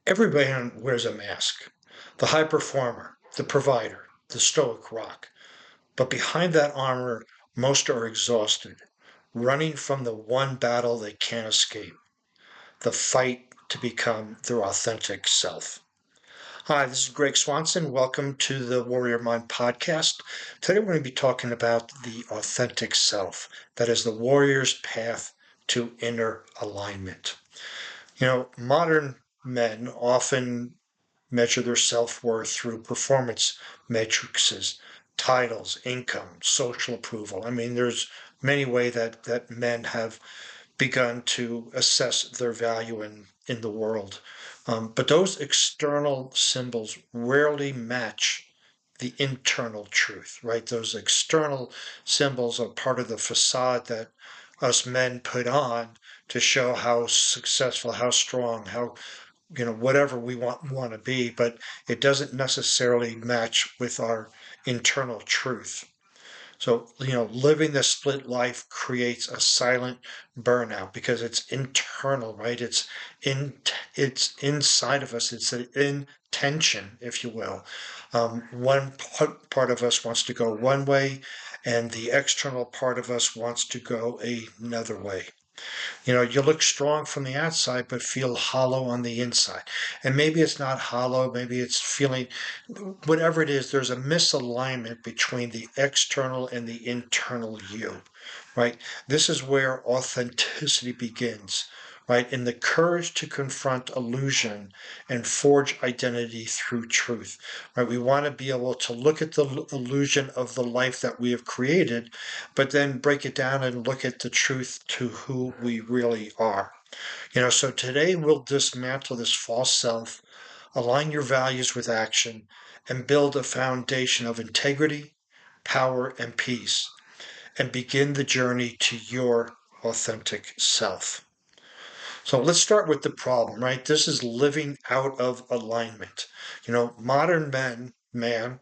Everybody wears a mask. The high performer, the provider, the stoic rock. But behind that armor, most are exhausted, running from the one battle they can't escape, the fight to become their authentic self. Hi, this is Greg Swanson. Welcome to the Warrior Mind podcast. Today we're going to be talking about the authentic self. That is the warrior's path to inner alignment. Modern men often measure their self-worth through performance matrices, titles, income, social approval. I mean, there's many ways that men have begun to assess their value in the world. But those external symbols rarely match the internal truth, right? Those external symbols are part of the facade that us men put on to show how successful, how strong, how whatever we want to be, but it doesn't necessarily match with our internal truth. So, living the split life creates a silent burnout because it's internal, right? It's inside of us. It's an intention, if you will. One part of us wants to go one way, and the external part of us wants to go another way. You look strong from the outside, but feel hollow on the inside. And maybe it's not hollow, maybe it's feeling, whatever it is, there's a misalignment between the external and the internal you, right? This is where authenticity begins, right? In the courage to confront illusion and forge identity through truth, right? We want to be able to look at the illusion of the life that we have created, but then break it down and look at the truth to who we really are. So today we'll dismantle this false self, align your values with action, and build a foundation of integrity, power, and peace, and begin the journey to your authentic self. So let's start with the problem, right? This is living out of alignment. Modern man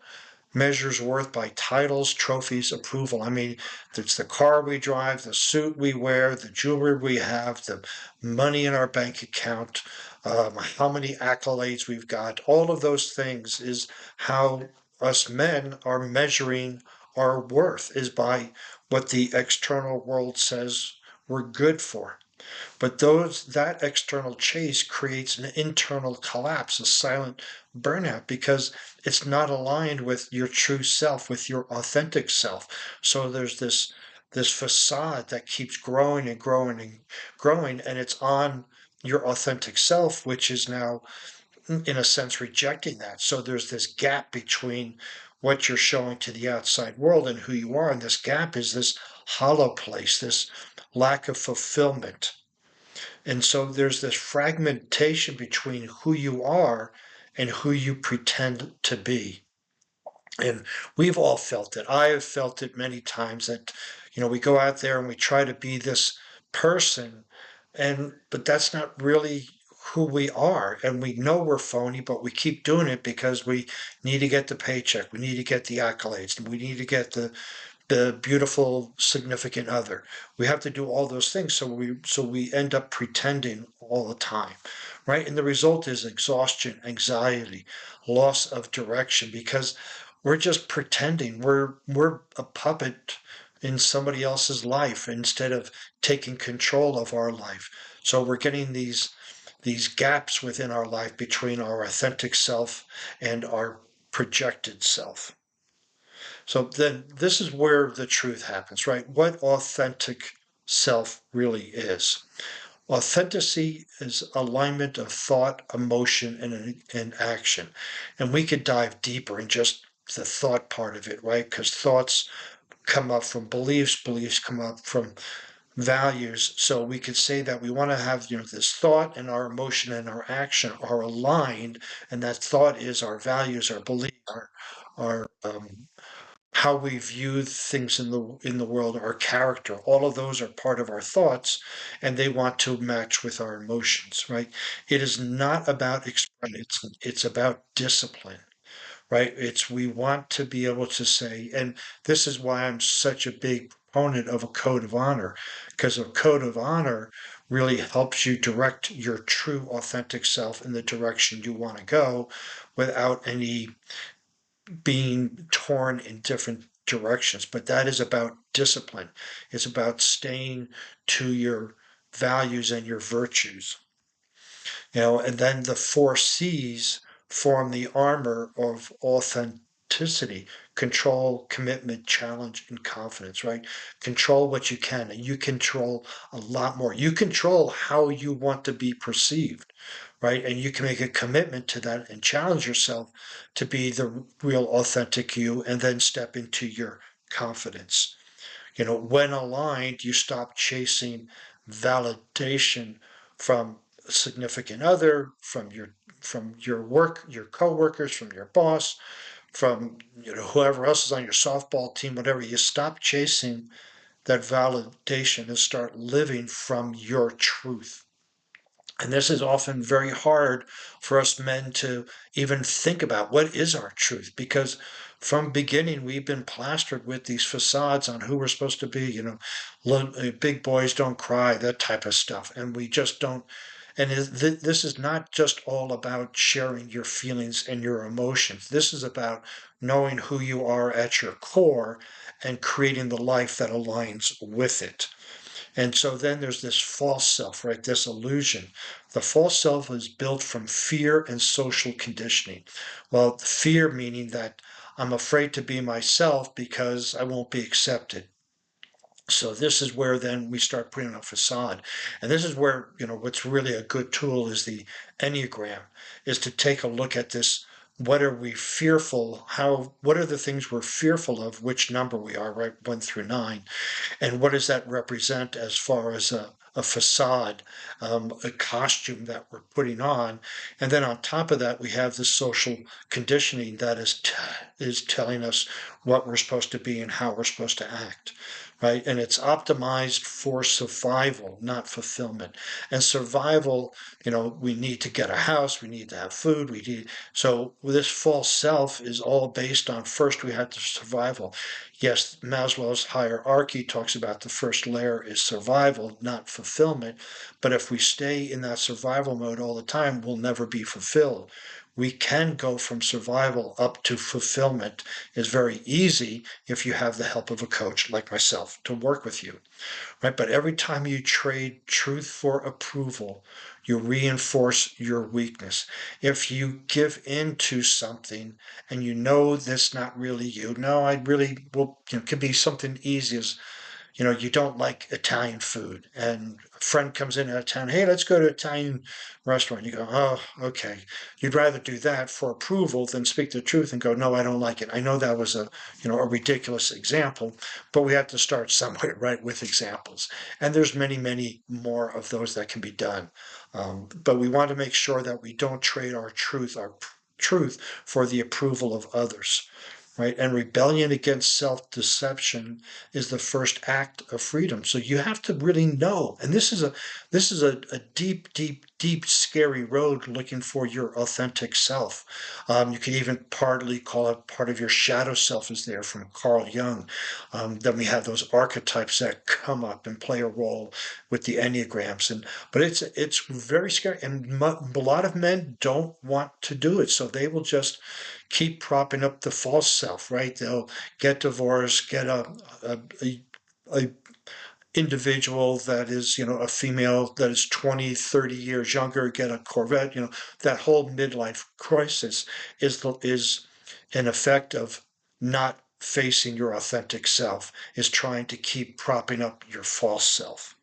measures worth by titles, trophies, approval. I mean, it's the car we drive, the suit we wear, the jewelry we have, the money in our bank account, how many accolades we've got. All of those things is how us men are measuring our worth, is by what the external world says we're good for. But that external chase creates an internal collapse, a silent burnout, because it's not aligned with your true self, with your authentic self. So there's this facade that keeps growing and growing and growing, and it's on your authentic self, which is now, in a sense, rejecting that. So there's this gap between what you're showing to the outside world and who you are, and this gap is this hollow place, this lack of fulfillment. And so there's this fragmentation between who you are and who you pretend to be. And we've all felt it. I have felt it many times that, we go out there and we try to be this person, but that's not really who we are. And we know we're phony, but we keep doing it because we need to get the paycheck. We need to get the accolades. We need to get the beautiful significant other. We have to do all those things, so we end up pretending all the time, right? And the result is exhaustion, anxiety, loss of direction, because we're just pretending. We're a puppet in somebody else's life instead of taking control of our life. So we're getting these gaps within our life between our authentic self and our projected self. So then this is where the truth happens, right? What authentic self really is. Authenticity is alignment of thought, emotion, and action. And we could dive deeper in just the thought part of it, right? Because thoughts come up from beliefs, beliefs come up from values. So we could say that we want to have, this thought and our emotion and our action are aligned, and that thought is our values, our beliefs, our how we view things in the world, our character. All of those are part of our thoughts, and they want to match with our emotions, right? It is not about expression, it's about discipline, right? It's we want to be able to say, and this is why I'm such a big proponent of a code of honor, because a code of honor really helps you direct your true authentic self in the direction you want to go without any being torn in different directions. But that is about discipline. It's about staying to your values and your virtues. And then the four C's form the armor of authenticity: control, commitment, challenge, and confidence, right? Control what you can, and you control a lot more. You control how you want to be perceived, right? And you can make a commitment to that and challenge yourself to be the real authentic you, and then step into your confidence. When aligned, you stop chasing validation from a significant other, from your work, your coworkers, from your boss, from whoever else is on your softball team, whatever. You stop chasing that validation and start living from your truth. And this is often very hard for us men to even think about what is our truth, because from beginning we've been plastered with these facades on who we're supposed to be, big boys don't cry, that type of stuff. And we just don't. And this is not just all about sharing your feelings and your emotions. This is about knowing who you are at your core and creating the life that aligns with it. And so then there's this false self, right? This illusion. The false self is built from fear and social conditioning. Well, fear meaning that I'm afraid to be myself because I won't be accepted. So this is where then we start putting on a facade. And this is where, what's really a good tool is the Enneagram, is to take a look at this. What are we fearful? What are the things we're fearful of? Which number we are, right? 1 through 9. And what does that represent as far as a facade, a costume that we're putting on? And then on top of that, we have the social conditioning that is telling us what we're supposed to be and how we're supposed to act, right? And it's optimized for survival, not fulfillment. And survival, we need to get a house, we need to have food, so this false self is all based on, first we have the survival. Yes, Maslow's hierarchy talks about the first layer is survival, not fulfillment. But if we stay in that survival mode all the time, we'll never be fulfilled. We can go from survival up to fulfillment. It's very easy if you have the help of a coach like myself to work with you, right? But every time you trade truth for approval, you reinforce your weakness. If you give in to something and that's not really you, no, I really will, it could be something easy as, you don't like Italian food, and a friend comes in out of town, hey, let's go to an Italian restaurant. You go, oh, okay. You'd rather do that for approval than speak the truth and go, no, I don't like it. I know that was a ridiculous example, but we have to start somewhere, right, with examples. And there's many, many more of those that can be done. But we want to make sure that we don't trade our truth for the approval of others. Right? And rebellion against self-deception is the first act of freedom. So you have to really know. And this is a deep, deep, deep, scary road looking for your authentic self. You can even partly call it part of your shadow self is there from Carl Jung. Then we have those archetypes that come up and play a role with the Enneagrams. But it's very scary. And a lot of men don't want to do it. So they will just keep propping up the false self, right? They'll get divorced, get a individual that is, a female that is 20, 30 years younger, get a Corvette, that whole midlife crisis is an effect of not facing your authentic self, is trying to keep propping up your false self.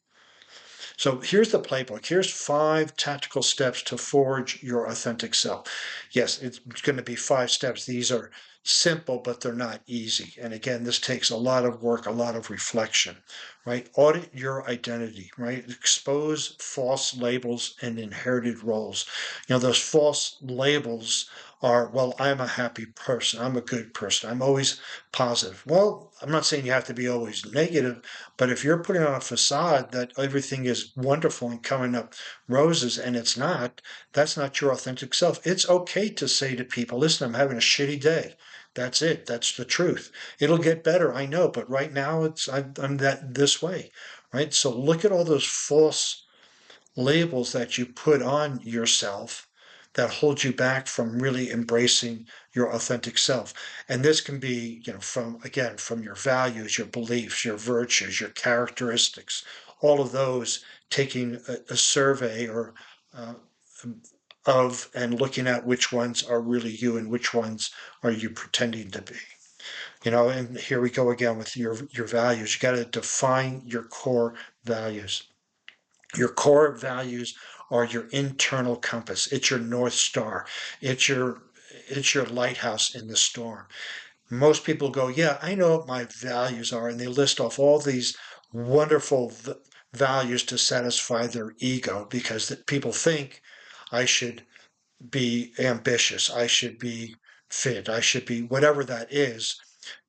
So here's the playbook. Here's 5 tactical steps to forge your authentic self. Yes, it's going to be 5 steps. These are simple, but they're not easy. And again, this takes a lot of work, a lot of reflection, right? Audit your identity, right? Expose false labels and inherited roles. Those false labels are, well, I'm a happy person. I'm a good person. I'm always positive. Well, I'm not saying you have to be always negative, but if you're putting on a facade that everything is wonderful and coming up roses and it's not, that's not your authentic self. It's okay to say to people, listen, I'm having a shitty day. That's it. That's the truth. It'll get better, I know, but right now I'm that this way, right? So look at all those false labels that you put on yourself that hold you back from really embracing your authentic self. And this can be, from, again, from your values, your beliefs, your virtues, your characteristics, all of those, taking a survey or uh, of and looking at which ones are really you and which ones are you pretending to be. And here we go again with your values. You got to define your core values. Your core values are your internal compass. It's your North Star. It's your it's your lighthouse in the storm. Most people go, yeah, I know what my values are, and they list off all these wonderful values to satisfy their ego because people think I should be ambitious, I should be fit, I should be whatever that is.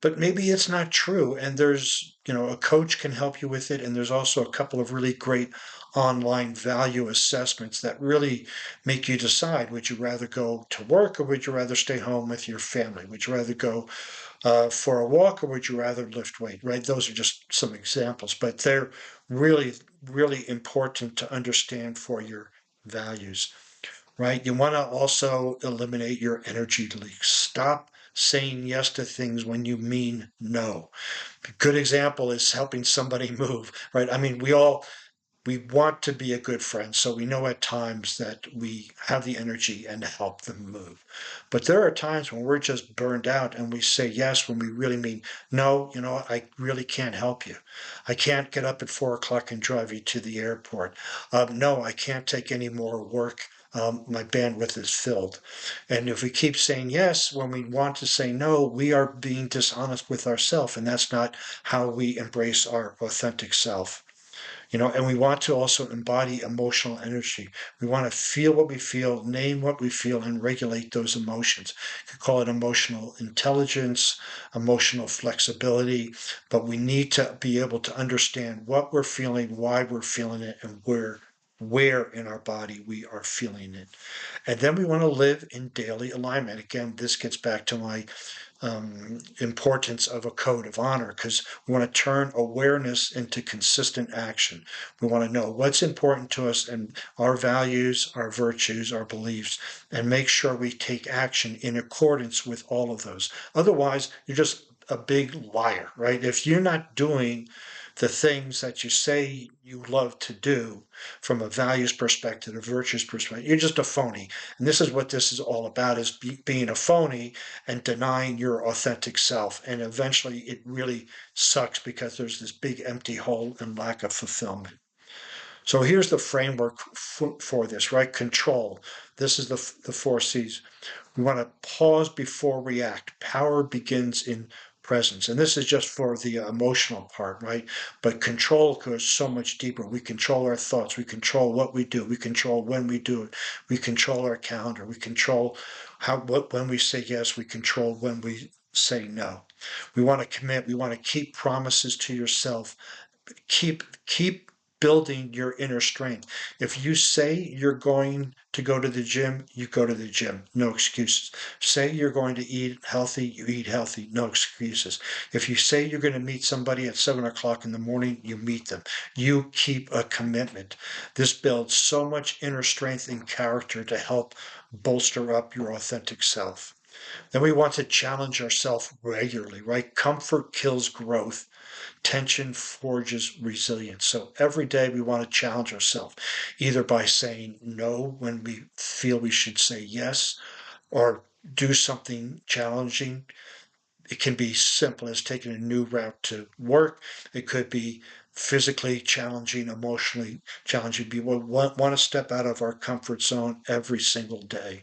But maybe it's not true. And there's, a coach can help you with it. And there's also a couple of really great online value assessments that really make you decide, would you rather go to work or would you rather stay home with your family? Would you rather go for a walk or would you rather lift weight, right? Those are just some examples, but they're really, really important to understand for your values, right? You want to also eliminate your energy leaks. Stop saying yes to things when you mean no. A good example is helping somebody move, right? I mean, we want to be a good friend, so we know at times that we have the energy and to help them move. But there are times when we're just burned out and we say yes when we really mean no, I really can't help you. I can't get up at 4 o'clock and drive you to the airport. No, I can't take any more work. My bandwidth is filled. And if we keep saying yes when we want to say no, we are being dishonest with ourselves, and that's not how we embrace our authentic self. And we want to also embody emotional energy. We want to feel what we feel, name what we feel, and regulate those emotions. You could call it emotional intelligence, emotional flexibility, but we need to be able to understand what we're feeling, why we're feeling it, and where in our body we are feeling it. And then we want to live in daily alignment. Again, this gets back to my importance of a code of honor, because we want to turn awareness into consistent action. We want to know what's important to us and our values, our virtues, our beliefs, and make sure we take action in accordance with all of those. Otherwise, you're just a big liar, right? If you're not doing the things that you say you love to do from a values perspective, a virtues perspective, you're just a phony. And this is what this is all about, is being a phony and denying your authentic self. And eventually it really sucks because there's this big empty hole and lack of fulfillment. So here's the framework for this, right? Control. This is the 4 C's. We want to pause before react. Power begins in presence. And this is just for the emotional part, right? But control goes so much deeper. We control our thoughts. We control what we do. We control when we do it. We control our calendar. We control when we say yes. We control when we say no. We want to commit. We want to keep promises to yourself. Keep building your inner strength. If you say you're going to go to the gym, you go to the gym. No excuses. Say you're going to eat healthy, you eat healthy. No excuses. If you say you're going to meet somebody at 7 o'clock in the morning, you meet them. You keep a commitment. This builds so much inner strength and character to help bolster up your authentic self. Then we want to challenge ourselves regularly, right? Comfort kills growth. Tension forges resilience. So every day we want to challenge ourselves, either by saying no when we feel we should say yes, or do something challenging. It can be simple as taking a new route to work. It could be physically challenging, emotionally challenging. We want to step out of our comfort zone every single day.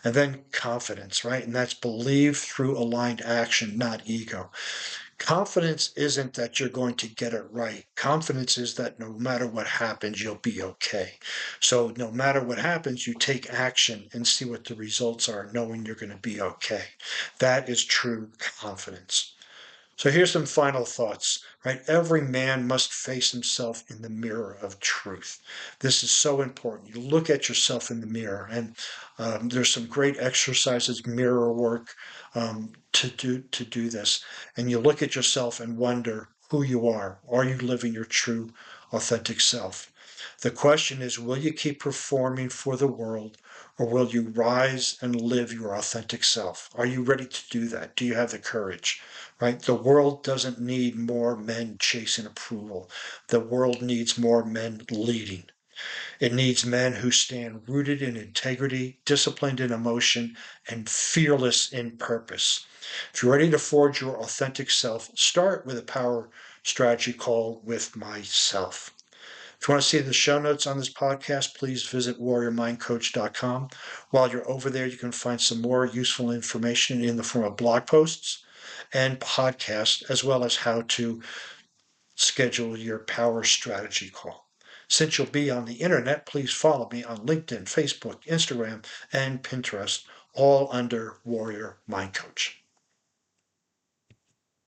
And then confidence, right? And that's believe through aligned action, not ego. Confidence isn't that you're going to get it right. Confidence is that no matter what happens, you'll be okay. So no matter what happens, you take action and see what the results are, knowing you're going to be okay. That is true confidence. So here's some final thoughts. right? Every man must face himself in the mirror of truth. This is so important. You look at yourself in the mirror, and there's some great exercises, mirror work, to do this. And you look at yourself and wonder who you are. Are you living your true, authentic self? The question is, will you keep performing for the world, or will you rise and live your authentic self? Are you ready to do that? Do you have the courage? Right? The world doesn't need more men chasing approval. The world needs more men leading. It needs men who stand rooted in integrity, disciplined in emotion, and fearless in purpose. If you're ready to forge your authentic self, start with a power strategy called With Myself. If you want to see the show notes on this podcast, please visit warriormindcoach.com. While you're over there, you can find some more useful information in the form of blog posts and podcasts, as well as how to schedule your power strategy call. Since you'll be on the internet, please follow me on LinkedIn, Facebook, Instagram, and Pinterest, all under Warrior Mind Coach.